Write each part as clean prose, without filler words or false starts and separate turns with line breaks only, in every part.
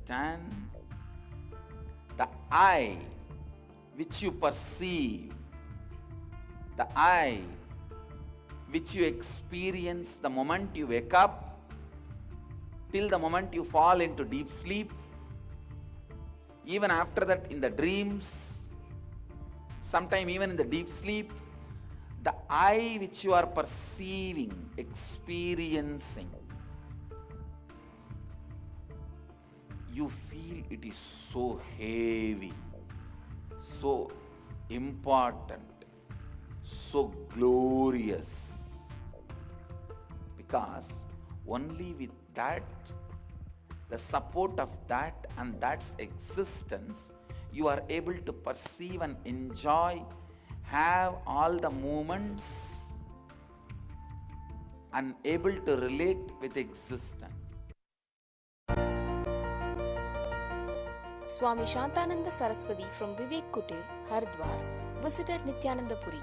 understand the I which you perceive, the I which you experience the moment you wake up till the moment you fall into deep sleep, even after that in the dreams, sometime even in the deep sleep, the I which you are perceiving, experiencing, you feel it is so heavy, so important, so glorious, because only with that, the support of that and that's existence, you are able to perceive and enjoy, have all the moments and able to relate with existence.
Swami Shantananda Saraswati from Vivek Kutir, Haridwar, visited Nithyananda Puri.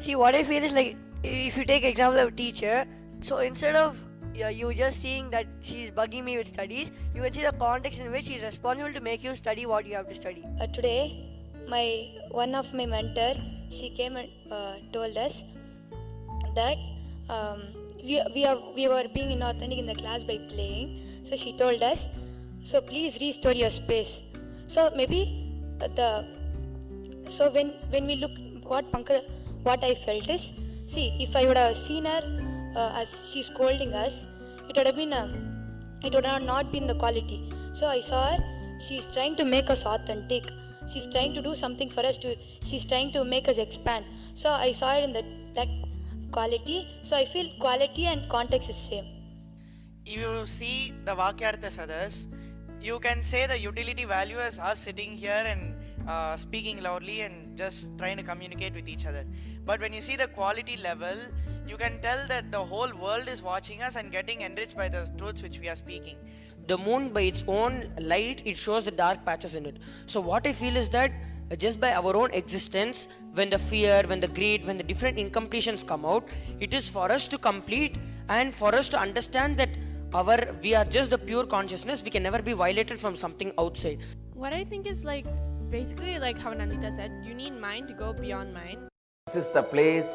See, what I feel is like, if you take example of a teacher, so instead of you just seeing that she's bugging me with studies, you can see the context in which she's responsible to make you study what you have to study.
Today, one of my mentor, she came and told us that we were being inauthentic in the class by playing. So she told us, so please restore your space. So maybe when we look what I felt is, see, if I would have seen her as she's scolding us, it would have not been the quality. So I saw her, she's trying to make us authentic. She's trying to do something for us she's trying to make us expand. So I saw it in that quality. So I feel quality and context is same.
If you see the Vakyarthas others, you can say the utility value as us sitting here and speaking loudly and just trying to communicate with each other. But when you see the quality level, you can tell that the whole world is watching us and getting enriched by the truths which we are speaking.
The moon, by its own light, it shows the dark patches in it. So what I feel is that just by our own existence, when the fear, when the greed, when the different incompletions come out, it is for us to complete and for us to understand that we are just the pure consciousness. We can never be violated from something outside.
What I think is basically like how Nandita said, you need mind to go beyond mind.
This is the place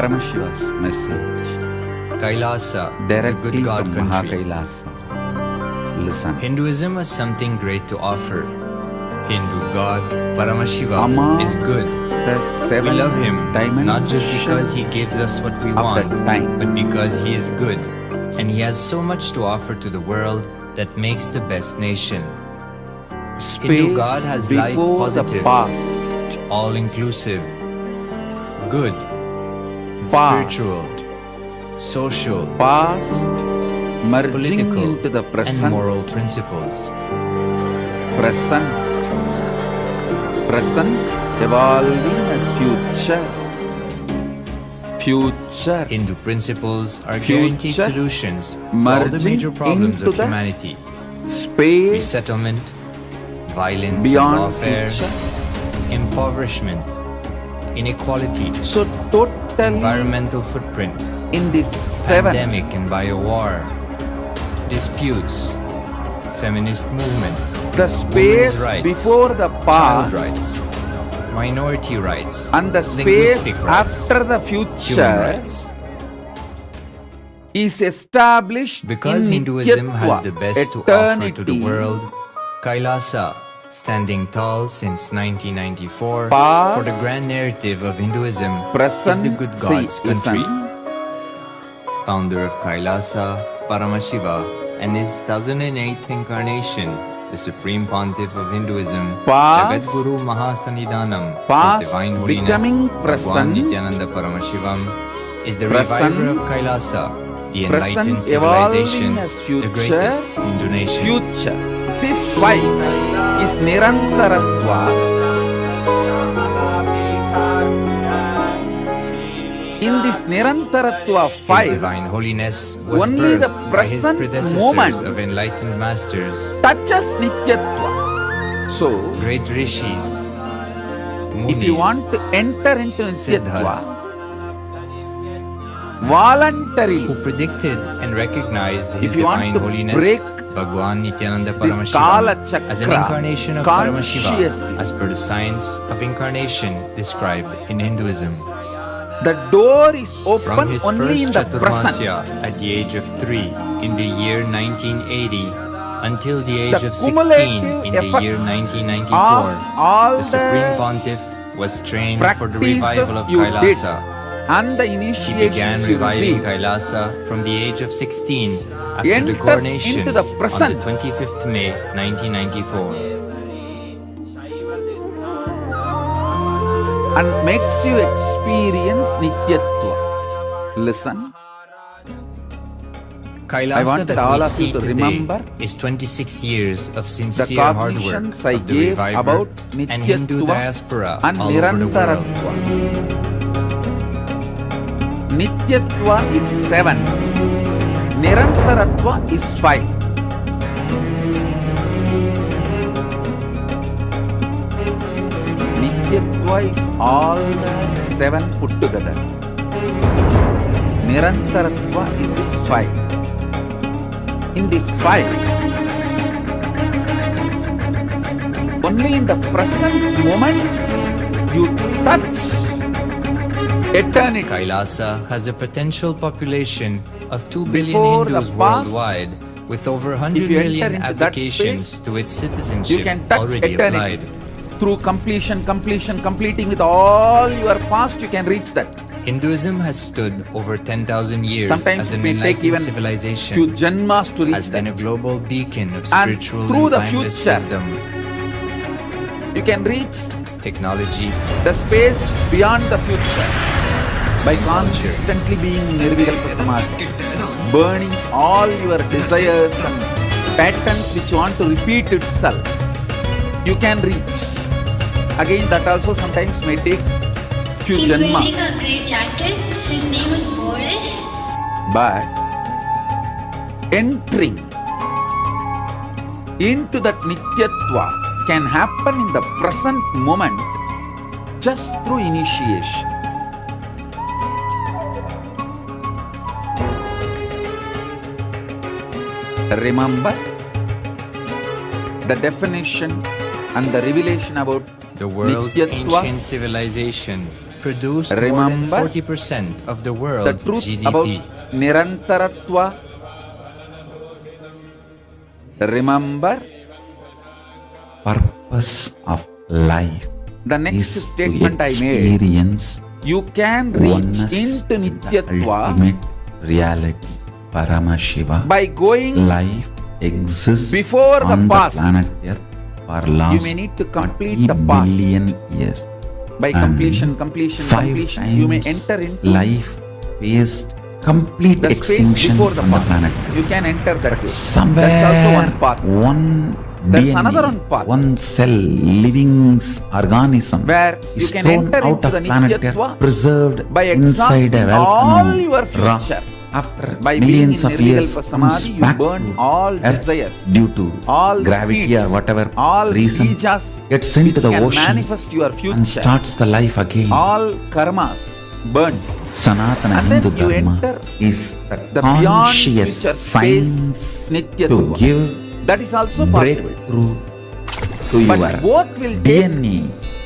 Paramashiva's message
Kailasa, the
directly
good God
from
country.
Kailasa. Listen.
Hinduism has something great to offer. Hindu God Paramashivam
Among
is good.
The
We
seven
love him not just because
dimensions
he gives us what we
of
want,
the time.
but because he is good. And he has so much to offer to the world that makes the best nation. Hindu God has life
before the
positive,
past,
all-inclusive, good,
Past.
spiritual, social,
past merging
political,
into the
and
present,
moral principles.
present evolving as future.
Hindu principles are
Future
guaranteed solutions for all the
merging
major problems
into
of
the
humanity.
Space
Resettlement, violence
beyond
and warfare,
future.
impoverishment, inequality,
So totally
environmental footprint,
in this seven
pandemic and biowar, disputes, feminist movement,
the space
rights,
before the
child
past
rights, minority rights,
and the space
linguistic rights,
after the
human
future
rights.
is established
Because
in
Hinduism has
Nityatva,
the best to offer to the
eternity,
world, Kailasa, standing tall since 1994,
Past,
for the grand narrative of Hinduism, is
present,
the good God's
see,
country.
listen.
Founder of Kailasa, Paramashiva, and his 1008th incarnation, the Supreme Pontiff of Hinduism,
Past,
Jagadguru Mahasannidhanam,
past,
His Divine Holiness,
becoming
Bhagwan
present,
Nithyananda Paramashivam, is the
present,
reviver of Kailasa, the
present
enlightened civilization,
evolving as
the
future,
greatest in the nation.
future. This five is Nirantaratva. In this Nirantaratva
His
5,
Divine Holiness was
only the
birthed by his
present
predecessors
moment
of enlightened masters,
touches Nityatva. So,
great rishis,
if you
munis,
want to enter into
siddhas,
Nityatva, voluntarily,
who predicted and recognized His
if you want
Divine
to
Holiness,
break
Bhagwan Nithyananda
this Kala
Paramashivam, as an
Chakra
incarnation of Paramashiva,
consciously,
as per the science of incarnation described in Hinduism.
the door is
From
open
his
only
first
in the present.
Chaturmasya at the age of 3 in the year 1980 until the age
The
of 16
cumulative
in the
effect
year
of
1994,
all
the Supreme
the
Pontiff was trained for the revival of
practices you did
Kailasa.
and the
He began
initiations you
reviving
received
Kailasa from the age of 16 after the
enters
coronation
into the
on
present.
the 25th May 1994.
and makes you experience Nityatva. Listen,
Kailasa
want
that
all
we
of
see
you to
today
remember
is 26 years of
the
sincere hard work
cognitions I
of the
gave
reviver
about
and Hindu
Nityatva
diaspora
and
all over the world.
Nirantaratva. Nityatva is 7, Nirantaratva is 5. Nityatva is all the 7 put together. Nirantaratva is this 5. In this 5, only in the present moment you touch eternity.
Kailasa has a potential population of 2 billion
Before the
Hindus
past,
worldwide, with over 100
if you enter
million
into that
applications
space,
to its
You
citizenship
can touch
already
eternity.
applied.
Through completing with all your past, you can reach that.
Hinduism has stood over 10,000 years
Sometimes
as an
it may take
enlightened
even
civilization,
few janmas to reach
has been a
that.
global beacon of
And
spiritual
through
and
the
timeless
future,
wisdom,
You can reach
technology,
the space beyond the future by constantly being Nirvikalpa Samadhi, burning all your desires and patterns which want to repeat itself. You can reach. Again, that also sometimes may take few
He's wearing
janmas.
a grey jacket. His name is Boris.
But entering into that Nityatva can happen in the present moment just through initiation. Remember the definition and the revelation about
the world's
Nityatva
ancient civilization, produced more
Remember
than 40% of the
the
world's
truth
GDP.
about Nirantaratva. Remember
Purpose of life
the next
is
statement
to
I made.
experience
You can reach
oneness
into
with the
Nityatva
ultimate reality, Paramashiva.
by going.
Life exists
Before the
on
past.
the planet Earth for
You
last
may need to complete
40
the past.
billion years.
By
And
completion,
5
you may
times
enter into
life faced complete
the space
extinction
before the
on the
past.
planet.
You can enter that way.
Somewhere,
That's also one path.
one
There's
DNA,
another one path.
one cell, living organism
Where you
is
can
thrown
enter
out
into
of
the
planet
Nityatva
Earth, preserved
by
inside a
exhausting all
volcano
your
rock.
future.
After
By
millions
being
of
in
years,
Nirvikalpa
comes
Samadhi, you
back
burn
to
all
Earth
desires,
due to
all
gravity
seeds,
or whatever
all
reason,
bijas
gets into
which
the
can
ocean
manifest your future,
and starts the life again.
all karmas burn.
Sanatana
And then
Hindu
you
Dharma
enter
is the
the beyond
conscious
future
science
space
to
Nityatva.
give
That is also possible.
breakthrough to
But
your
both will take
DNA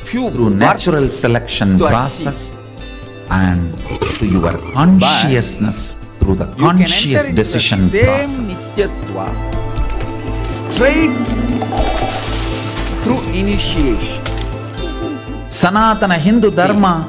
few
through natural
births
selection
to
process and to your consciousness through the
You can
conscious
enter into
decision
the same
process.
Nityatva straight through initiation.
Sanatana Hindu Dharma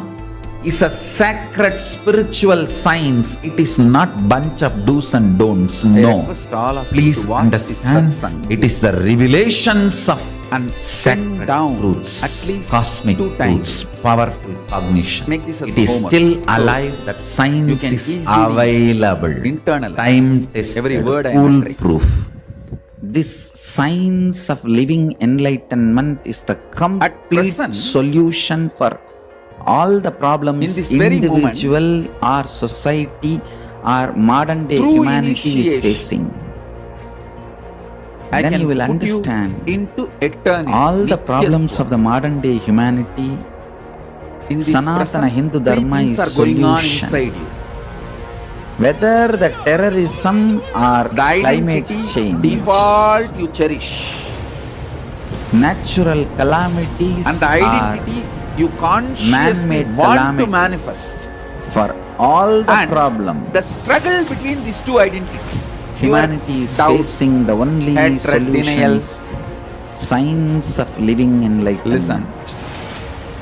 is a sacred spiritual science. It is not bunch of do's and don'ts.
I
No.
request all of you
Please
to watch
understand,
this satsang
it is the revelations of
and
sacred
send down
truths,
at least
cosmic
2 times.
truths, powerful cognition.
Make this as
It is
homework.
still
So
alive, that
you
science
can
is
easily
available.
internalize
Time tested,
every word I am uttering.
foolproof. This science of living enlightenment is the complete
present,
solution for all the problems
in this very
individual or society or modern day
Through
humanity is
initiation,
facing.
I
Then
can
you will
put
understand
into eternity.
all the problems
Nityatva.
of the modern day humanity.
In this
Sanatana
present,
Hindu
3
Dharma
things
is
are going on
solution.
inside you.
Whether the terrorism or
The
climate
identity
change,
default you cherish,
natural calamities
and the identity you consciously
man-made
want to
calamities.
manifest.
for all the
And
problems
the struggle between these two identities,
humanity is
doubts,
facing, the only
hatred,
solution
denial.
is science of living enlightenment.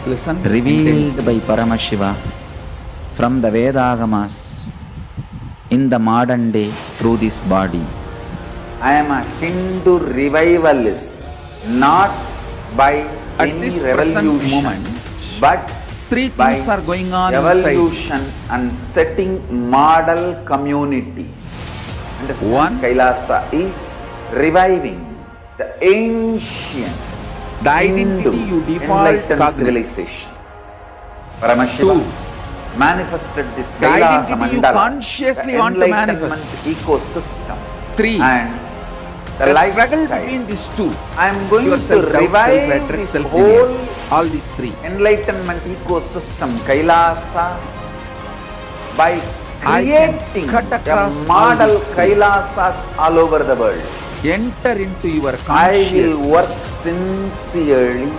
Listen.
Revealed by Paramashiva from the Vedagamas in the modern day through this body. I am a Hindu revivalist, not by
At
any
this present
revolution,
moment,
but
3
by
things are going on inside.
evolution and setting model communities. Understand?
One,
Kailasa is reviving the ancient
the identity
Hindu
you default
enlightened
cognize.
civilization. Paramashiva
2,
manifested this
the
Kailasa
identity you
mandala,
consciously
the
want to
enlightenment
manifest.
ecosystem,
3,
and the
the struggle
lifestyle.
between these 2.
I am going to
Yourself, doubt,
revive
self-hatred,
this
self-denial.
whole
All these 3.
enlightenment ecosystem, Kailasa, by
I can
creating
cut
a
across all
model
these three.
Kailasas all over the world.
Enter into your
I will
consciousness.
work sincerely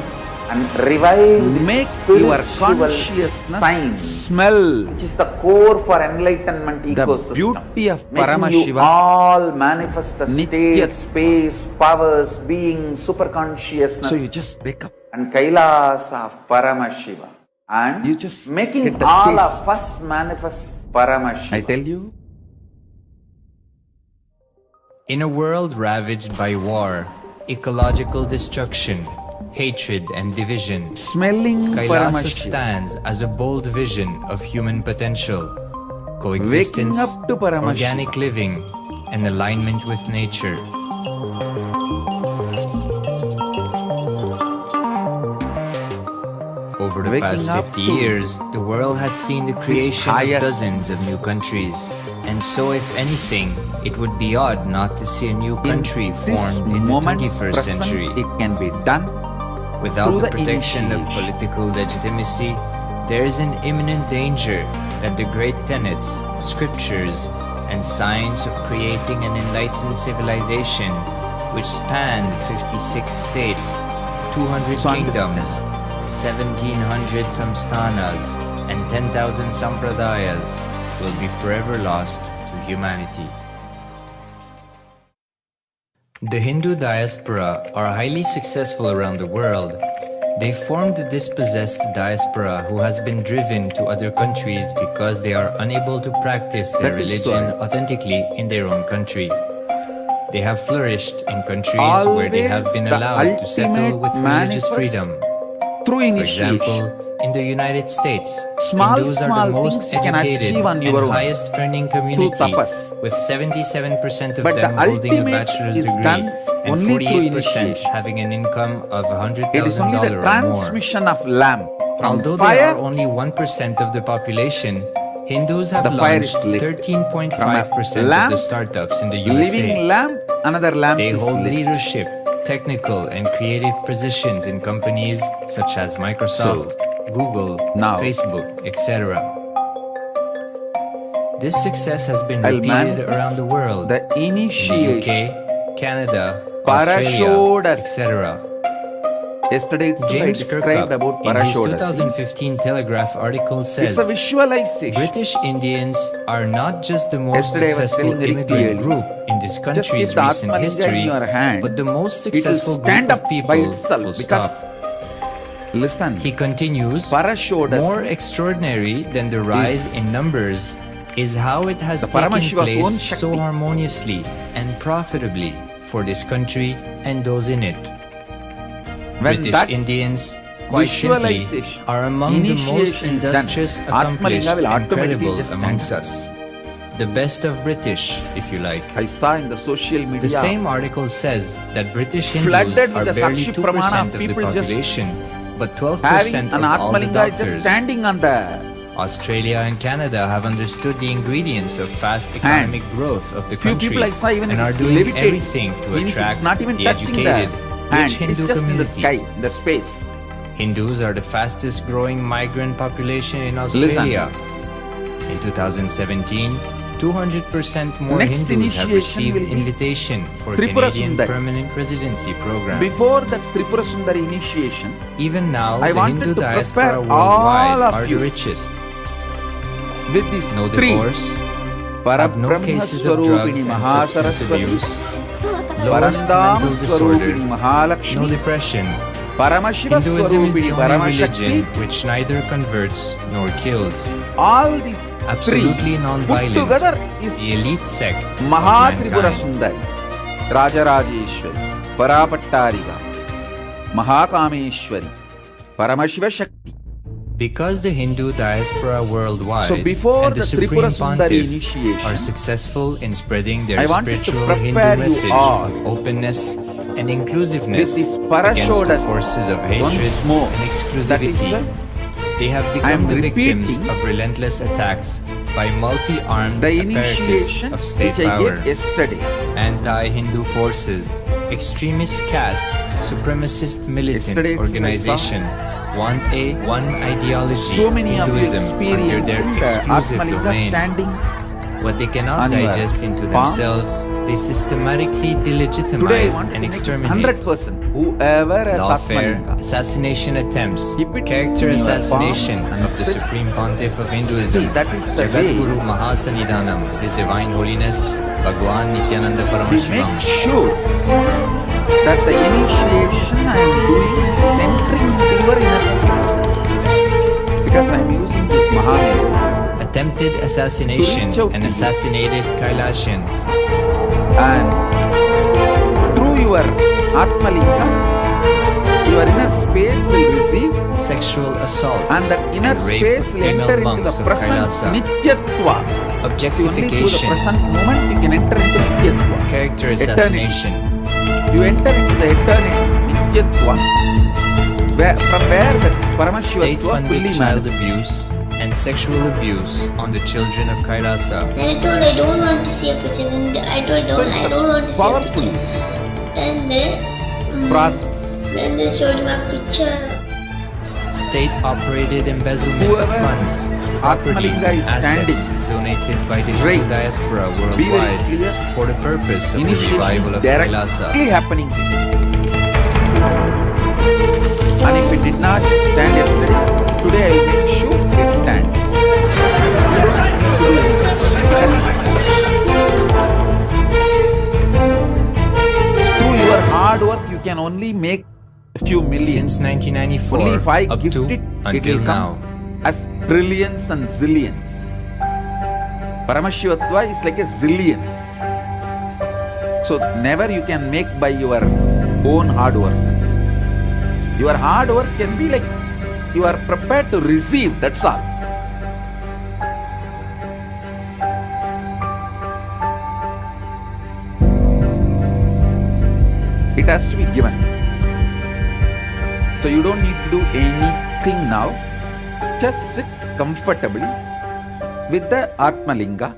and revive this
Make your
spiritual
consciousness
science,
smell
which is the core for enlightenment
the
ecosystem.
beauty of
Making you
Paramashiva.
all manifest the
Nitya.
state, space, powers, being, super consciousness,
So you just wake up.
and Kailasa of Paramashiva. And
You just
making
get the
all
taste.
of us manifest Paramashiva.
I tell you,
In a world ravaged by war, ecological destruction, hatred and division,
smelling
Kailasa
Paramashiva.
stands as a bold vision of human potential,
Waking
coexistence,
up to Paramashiva.
organic living, and alignment with nature. Over the
Waking
past
up
50
to
years, the world has seen the creation of
highest-
dozens of new countries. And so, if anything, it would be odd not to see a new country
this
formed in the
moment
21st
present,
century.
it can be done
Without
through
the
the
protection of
initiation.
political legitimacy, there is an imminent danger that the great tenets, scriptures, and science of creating an enlightened civilization, which spanned 56 states, 200
So
kingdoms, 1700 samsthanas, and 10,000 sampradayas will be forever lost to humanity. The Hindu diaspora are highly successful around the world. They formed a dispossessed diaspora who has been driven to other countries because they are unable to practice their religion authentically in their own country. They have flourished in countries where they have been allowed to settle with religious freedom.
Through
For
initiation.
example, in the United States,
Small,
Hindus are
small
the most
things you can
educated
achieve on
and
your own
highest earning community,
tapas.
with 77% of
But
them
the
holding a
ultimate
bachelor's
is
degree
done
and
only through
48%
initiation.
having an income of
It is only the
$100,000 or more.
transmission of lamp from
Although they
fire.
are only 1% of the population, Hindus have
The fire is
launched
lit.
13.5% of
lamp,
the startups in the
living
USA.
lamp, another lamp
They
is
hold
lit.
leadership, technical and creative positions in companies such as Microsoft, Google,
now,
Facebook, etc. This success has been
I'll
repeated
manifest
around the world,
the
in the
initiation.
UK, Canada,
Parashodas.
Australia, etc.
Yesterday itself I
James
described
Kirkup,
about
in his
Parashodas.
2015 Telegraph article
It's
says,
a visualization.
British Indians are not just the most
Yesterday I was
successful
telling very
immigrant
clearly.
group in this
Just
country's
keep the
recent
Atmalinga
history,
in your hand.
but the most
It will
successful
stand
group
up
of people,
by itself
full
because
stop.
listen,
He continues,
Parashodas,
more extraordinary than the rise in numbers is how it has
the
taken
Paramashiva's own
place
Shakti.
so harmoniously and profitably for this country and those in it.
when
British
that
Indians, quite simply,
visualization,
are among the most
initiation is done,
industrious, accomplished,
Atmalinga will
and
automatically
credible
just stand
amongst
up.
us. The best of British, if you like.
I saw in the social media.
The same article says that British Hindus
Flooded with
are
the
barely
Sakshi
2%
Pramana
of the
people just
population, but 12%
having
of
an
all the
Atmalinga just
doctors.
standing on the
Australia and Canada have understood the ingredients of fast economic growth of the
few
country
people I saw even
and
it
are
is
doing
levitating.
everything to
Means
attract
it's not even
the
touching
educated,
the hand.
rich Hindu
It's just in the
community.
sky, in the space.
Hindus are the fastest growing migrant population in Australia. In 2017, 200% more
Next
Hindus have
initiation
received
will be
invitation for
Tripura
Canadian
Sundari.
Permanent Residency Program.
Before the Tripura Sundari initiation,
Even now,
I
the
wanted
Hindu
to
diaspora
prepare
worldwide
all of
are
you
the richest.
with these
No
three,
divorce, have no cases of drugs and substance abuse, lowest
Parandam
mental disorder,
Swarupini
no
Mahalakshmi,
depression.
Paramashiva
Hinduism is the
Swarupini
only religion
Paramashakti,
which neither converts nor kills.
all these three
Absolutely
put
non-violent.
together is
The elite sect of
Mahatripura
mankind.
Sundari, Rajarajeshwari, Parapattariga, Mahakameshwari, Paramashiva Shakti.
Because the Hindu diaspora worldwide
So before
and the
the
Supreme
Tripura Sundari
Pontiff
initiation,
are successful in spreading their
I wanted to
spiritual
prepare
Hindu
you
message
all
of openness and inclusiveness
with this
against the
Parashodas
forces of
once
hatred
more.
and
That is
exclusivity.
why
They have
I
become
am
the victims
repeating
of relentless attacks by multi-armed
the
apparatus
initiation
of state
which I
power,
gave yesterday.
anti-Hindu forces, extremist caste, supremacist militant
Yesterday itself I
organization want a one ideology,
So many of you
Hinduism, under
experience
their
the
exclusive
Atmalinga
domain.
standing.
What they cannot
on your
digest into
palm.
themselves, they systematically
Today I
delegitimize
want to
and
make
exterminate.
100% whoever has
Lawfare,
Atmalinga.
assassination attempts,
Keep it
character
in your
assassination
palm and
of the
sit.
Supreme Pontiff of Hinduism,
See, that is the
Jagat
way.
Guru Mahasanidhanam, His Divine Holiness, Bhagwan Nithyananda
We
Paramashivam.
make sure that the initiation I am doing is entering into your inner states. Because I am using this Mahamira.
Attempted assassination
To reach out
and
to you.
assassinated Kailasians.
And through your Atmalinga, your inner space will receive,
Sexual assaults
and that inner
and rape
space
of
will
female
enter into
monks
the
of
present
Kailasa.
Nityatva. Only through the
Objectification,
present moment you can enter into Nityatva.
character
Eternity.
assassination,
You enter into the eternity, Nityatva, from where the Paramashivatva
state-funded
fully
child
manifests.
abuse, and sexual abuse on the children of Kailasa.
Then I told I don't want to see a picture. Then I told
So it's
I
a
don't want to see a
powerful
picture. Then they
process.
then they showed him a picture.
State-operated embezzlement of
Whoever
funds, properties,
Atmalinga
and
is
assets
standing
donated by the
straight.
Hindu diaspora
Be very
worldwide
clear.
for the purpose of the
Initiation
revival
is
of Kailasa.
directly happening to you. And if it did not stand yesterday, today I will make sure it
stands. Through your hard work, you can only make a few millions.
Since 1994,
Only if I
up
gift
to
it, it
until
will come
now.
as trillions and zillions. Paramashivatva is like a zillion. So never you can make by your own hard work. Your hard work can be like you are prepared to receive, that's all. It has to be given. So you don't need to do anything now. Just sit comfortably with the Atmalinga.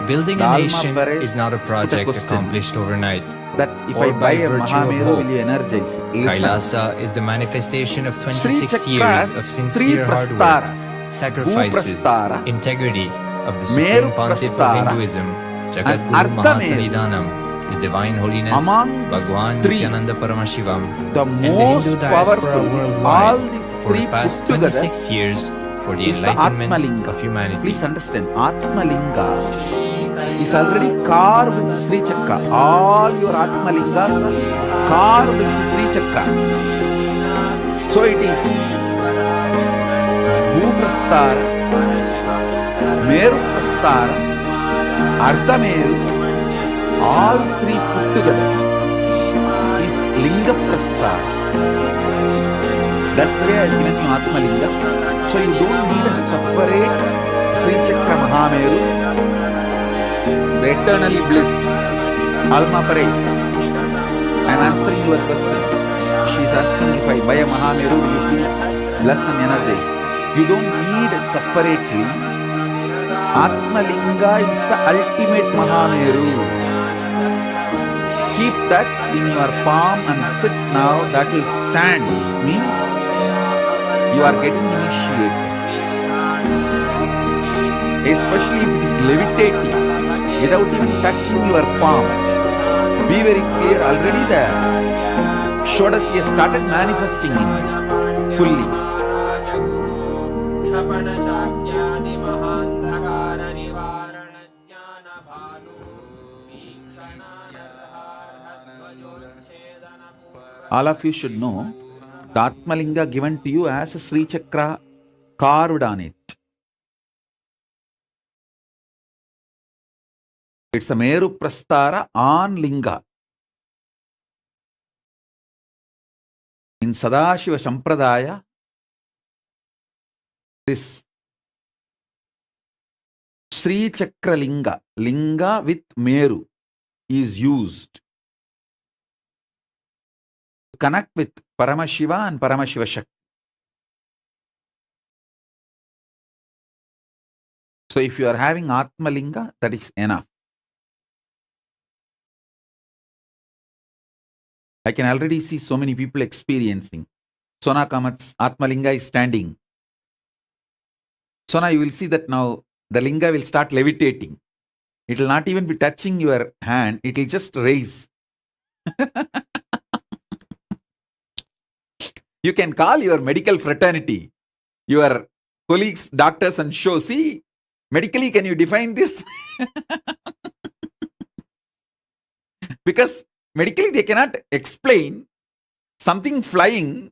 Building a
Dalma
nation
Paresh
is not a
put a
project
question
accomplished overnight.
That if
or
I buy
by
a
virtue of
Mahameru,
hope.
will you energize it? Listen.
Kailasa is the manifestation of 26
Chakras,
years of sincere hard work,
prastaras,
sacrifices,
Prastara,
integrity of the
Meru
Supreme Pontiff of
Prastara,
Hinduism,
and
Jagadguru
Arthameru.
Mahasannidhanam, His Divine Holiness,
Among these
Bhagwan
three,
Nithyananda Paramashivam,
the
and the
most
Hindu diaspora
powerful is
worldwide
all these
for
three
the past
put together
26 years for the
is the
enlightenment
Atmalinga.
of humanity.
Please understand, Atmalinga is already carved with Sri Chakra. All your Atmalingas are carved with Sri Chakra. So it is Bhuprastara, Meru Prastara, Ardhameru, all three put together is Linga Prastara. That's the way I have given you Atmalinga. So you don't need a separate Sri Chakra Mahameru. The eternally blessed Alma Paresh. I am answering your question. She is asking if I buy a Mahameru, will you please bless and energize? You don't need separately. Atmalinga is the ultimate Mahameru. Keep that in your palm and sit now. That will stand. Means you are getting initiated. Especially if it is levitating. Without even touching your palm. Be very clear, already the Shodasi has started manifesting in fully. All of you should know, the Atmalinga given to you as a Sri Chakra carved on it. It's a Meru Prastara on Linga. In Sadashiva Sampradaya, this Sri Chakra Linga, Linga with Meru, is used to connect with Paramashiva and Paramashiva Shakti. So if you are having Atmalinga, that is enough. I can already see so many people experiencing. Sona Kamat's Atmalinga is standing. Sona, you will see that now the linga will start levitating. It will not even be touching your hand. It will just raise. You can call your medical fraternity, your colleagues, doctors and show, see, medically can you define this? Because medically they cannot explain something flying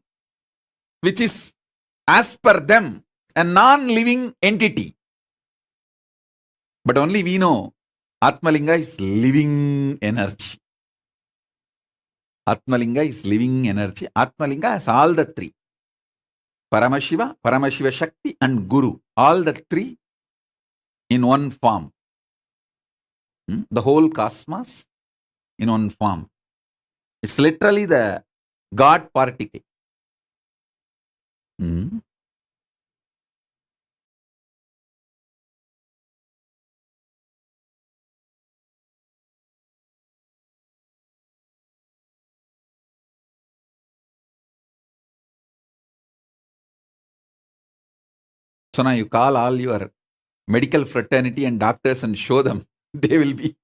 which is as per them a non-living entity. But only we know Atmalinga is living energy. Atmalinga is living energy. Atmalinga has all the three. Paramashiva, Paramashiva Shakti and Guru. All the three in one form. The whole cosmos in one form. It's literally the God particle. So now you call all your medical fraternity and doctors and show them. They will be